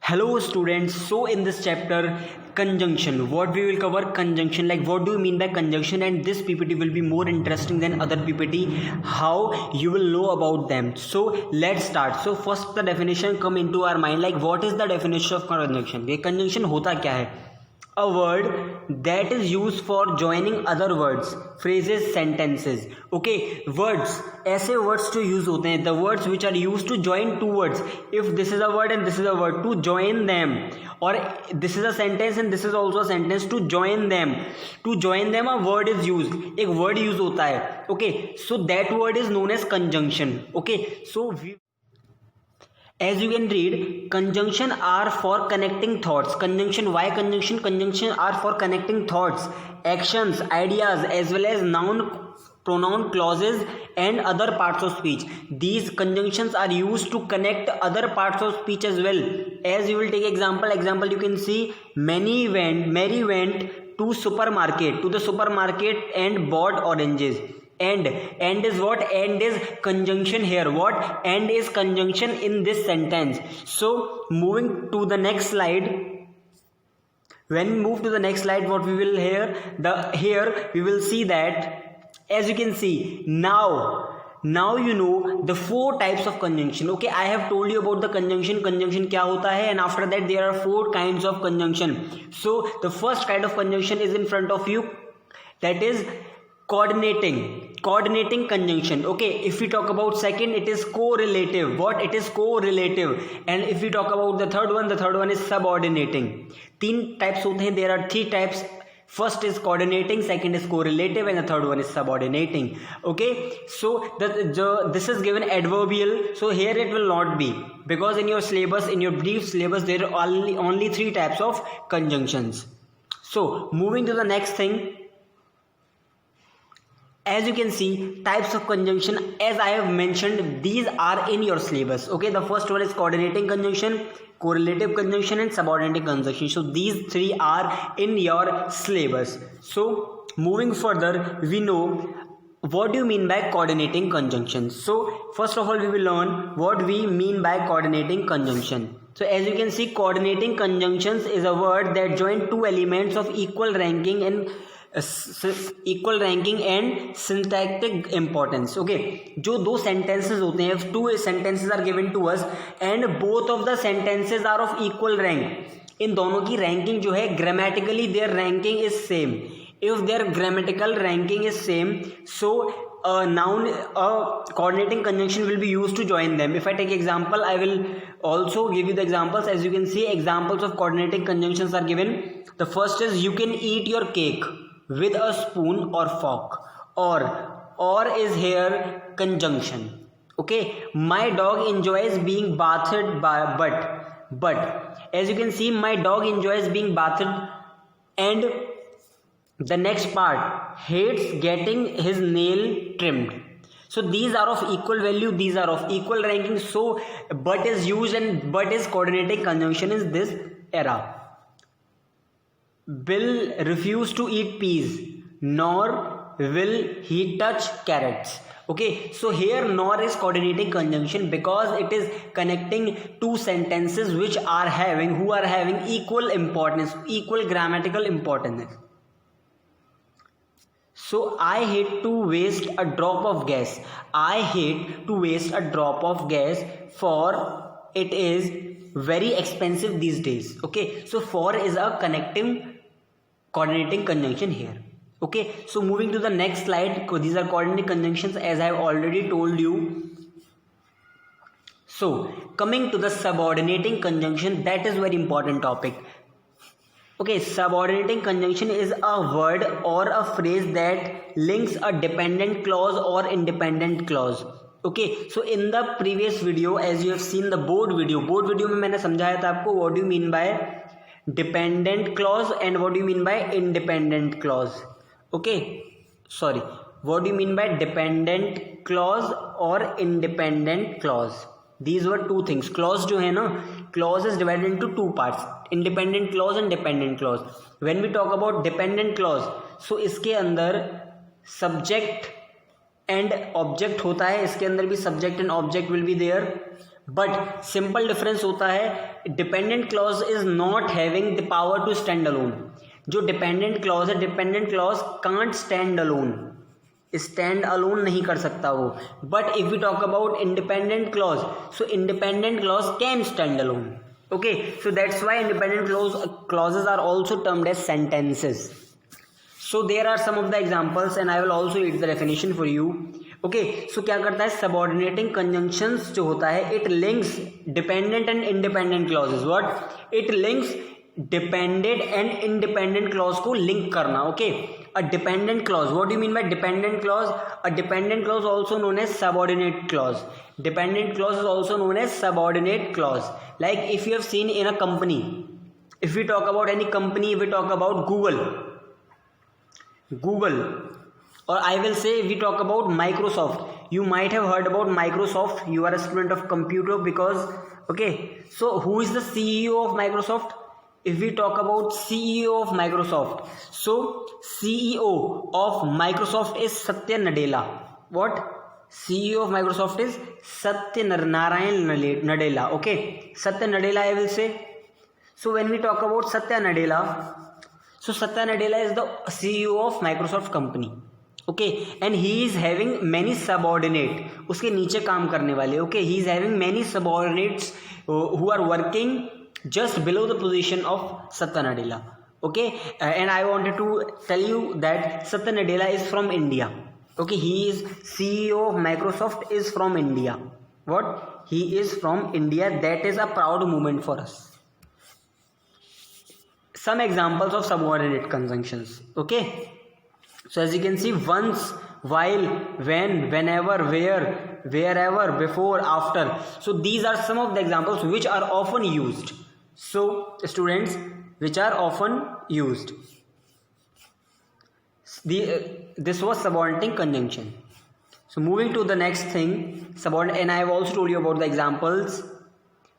Hello students, so in this chapter conjunction, what we will cover conjunction, like what do you mean by conjunction, and this PPT will be more interesting than other PPT, how you will know about them. So let's start. So first the definition come into our mind, like what is the definition of conjunction? ये conjunction होता क्या है? A word that is used for joining other words, phrases, sentences. Okay, words, ऐसे words जो use होते हैं, the words which are used to join two words. If this is a word and this is a word, to join them, or this is a sentence and this is also a sentence, to join them. To join them a word is used. एक word use होता है. Okay, so that word is known as conjunction. Okay, so as you can read, conjunction are for connecting thoughts. Conjunction, why conjunction? Conjunction are for connecting thoughts, actions, ideas, as well as noun, pronoun, clauses and other parts of speech. These conjunctions are used to connect other parts of speech as well. As you will take example you can see, Mary went to the supermarket and bought oranges. And is what? And is conjunction here. What? And is conjunction in this sentence. So moving to the next slide, when we move to the next slide, what we will here we will see that, as you can see, now you know the four types of conjunction. Okay, I have told you about the conjunction क्या होता है, and after that there are four kinds of conjunction. So the first kind of conjunction is in front of you, that is coordinating conjunction. Okay, if we talk about second, it is correlative. What? It is correlative. And if we talk about the third one is subordinating. तीन types होते हैं, there are three types. First is coordinating, second is correlative, and the third one is subordinating. Okay, so this is given adverbial, so here it will not be, because in your syllabus, in your brief syllabus, there are only three types of conjunctions. So moving to the next thing, as you can see, types of conjunction, as I have mentioned, these are in your syllabus. Okay, the first one is coordinating conjunction, correlative conjunction and subordinating conjunction. So these three are in your syllabus. So moving further, we know what do you mean by coordinating conjunction. So first of all, we will learn what we mean by coordinating conjunction. So as you can see, coordinating conjunctions is a word that join two elements of equal ranking and syntactic importance. Okay, जो दो sentences होते हैं, two sentences are given to us and both of the sentences are of equal rank. इन दोनों की ranking जो है, grammatically their ranking is same. If their grammatical ranking is same, so coordinating conjunction will be used to join them. If I take example, I will also give you the examples. As you can see, examples of coordinating conjunctions are given. The first is, you can eat your cake with a spoon or fork. Or is here conjunction. Okay, my dog enjoys being bathed but as you can see, my dog enjoys being bathed, and the next part, hates getting his nail trimmed. So these are of equal value, these are of equal ranking. So but is used, and but is coordinating conjunction in this era. Bill refused to eat peas, nor will he touch carrots. Okay, so here nor is coordinating conjunction because it is connecting two sentences who are having equal importance, equal grammatical importance. So I hate to waste a drop of gas. I hate to waste a drop of gas, for it is very expensive these days. Okay, so for is a coordinating conjunction here. Okay, so moving to the next slide, these are coordinating conjunctions, as I have already told you. So coming to the subordinating conjunction, that is very important topic. Okay, subordinating conjunction is a word or a phrase that links a dependent clause or independent clause. Okay, so in the previous video, as you have seen the board video में मैंने समझाया था आपको what do you mean by dependent clause and what do you mean by independent clause. Okay, sorry, what do you mean by dependent clause or independent clause? These were two things. Clause जो है ना, clause is divided into two parts, independent clause and dependent clause. When we talk about dependent clause, so इसके अंदर subject and object होता है, इसके अंदर भी subject and object will be there. But simple difference होता है, dependent clause is not having the power to stand alone. जो डिपेंडेंट क्लॉज है, dependent clause can't stand alone, stand alone नहीं कर सकता वो. But if we talk about independent clause, so independent clause can stand alone. Okay, so that's why independent clauses are also termed as sentences. So there are some of the examples and I will also read the definition for you. Okay, so क्या करता है, subordinating conjunctions जो होता है, it links dependent and independent clauses. What? It links dependent and independent clause को link करना. Okay, a dependent clause, what do you mean by dependent clause? A dependent clause also known as subordinate clause. Dependent clause is also known as subordinate clause. Like if you have seen in a company, if we talk about any company, if we talk about Google, or I will say we talk about Microsoft. You might have heard about Microsoft. You are a student of computer because, okay, so who is the CEO of Microsoft? If we talk about CEO of Microsoft, so CEO of Microsoft is Satya Nadella. What? CEO of Microsoft is Satya Narayan Nadella. Okay, Satya Nadella I will say. So when we talk about Satya Nadella, so Satya Nadella is the CEO of Microsoft company. Okay, and he is having many subordinate, उसके नीचे काम करने वाले. Okay, he is having many subordinates who are working just below the position of Satya Nadella. Okay, and I wanted to tell you that Satya Nadella is from India. Okay, he is CEO of Microsoft is from India. What? He is from India. That is a proud moment for us. Some examples of subordinate conjunctions. Okay, so as you can see, once, while, when, whenever, where, wherever, before, after. So these are some of the examples which are often used. So students, which are often used. This was subordinating conjunction. So moving to the next thing, subordinate, and I have also told you about the examples.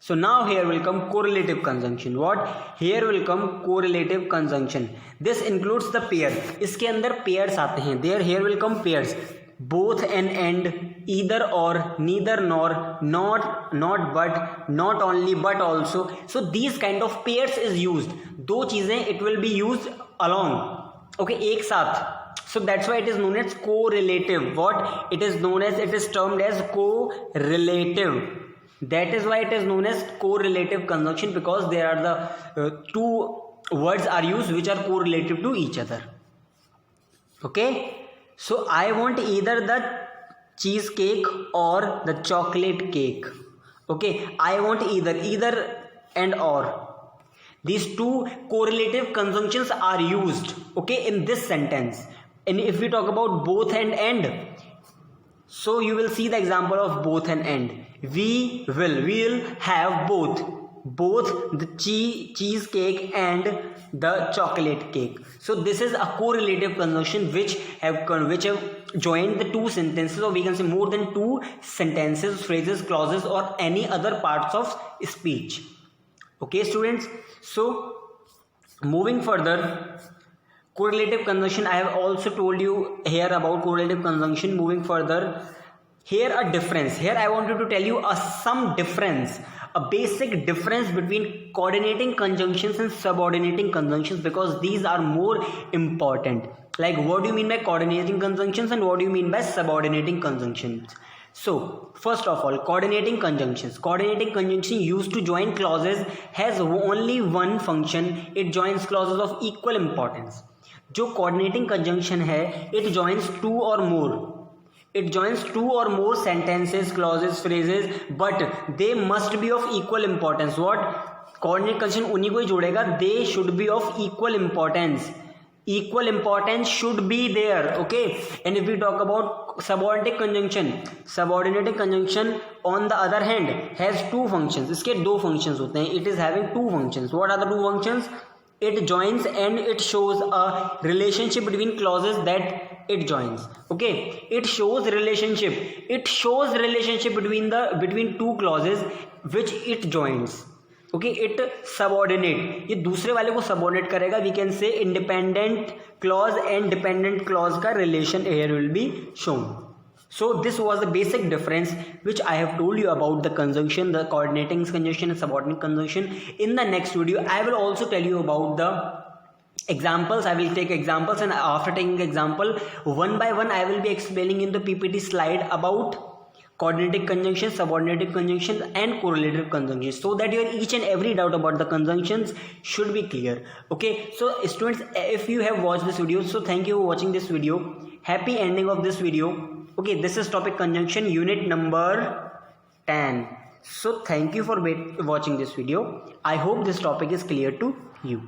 So now here will come correlative conjunction. What? Here will come correlative conjunction. This includes the pair. इसके अंदर pairs आते हैं. Here will come pairs. Both and, either or, neither nor, not but, not only but also. So these kind of pairs is used. दो चीजें it will be used along. Okay, एक साथ. So that's why it is known as correlative. What? It is known as, it is termed as correlative. That is why it is known as correlative conjunction, because there are the two words are used which are correlative to each other. Okay, so I want either the cheesecake or the chocolate cake. Okay, I want either and or. These two correlative conjunctions are used, okay, in this sentence. And if we talk about both and, so you will see the example of both and. We will have both the cheesecake and the chocolate cake. So this is a correlative conjunction which have joined the two sentences, or we can say more than two sentences, phrases, clauses, or any other parts of speech. Okay, students. So moving further, correlative conjunction, I have also told you here about correlative conjunction. Moving further, here a difference. Here I wanted to tell you some difference, a basic difference between coordinating conjunctions and subordinating conjunctions, because these are more important. Like, what do you mean by coordinating conjunctions and what do you mean by subordinating conjunctions? So first of all, coordinating conjunctions. Coordinating conjunction used to join clauses has only one function. It joins clauses of equal importance. जो coordinating conjunction है, it joins two or more sentences, clauses, phrases, but they must be of equal importance. What? Coordinating conjunction उन्हीं को ही जोड़ेगा. They should be of equal importance. Equal importance should be there. Okay, and if we talk about subordinating conjunction on the other hand has two functions. इसके दो functions होते हैं. It is having two functions. What are the two functions? It joins and it shows a relationship between clauses that it joins. Okay, it shows relationship between two clauses which it joins. Okay, it subordinate, ये दूसरे वाले को subordinate करेगा. We can say independent clause and dependent clause का relation here will be shown. So this was the basic difference which I have told you about the conjunction, the coordinating conjunction and subordinate conjunction. In the next video I will also tell you about the examples. I will take examples, and after taking example one by one I will be explaining in the PPT slide about coordinating conjunction, subordinated conjunction and correlative conjunctions, so that your each and every doubt about the conjunctions should be clear. Okay, so students, if you have watched this video, so thank you for watching this video. Happy ending of this video. Okay, this is topic conjunction, unit number 10. So thank you for watching this video. I hope this topic is clear to you.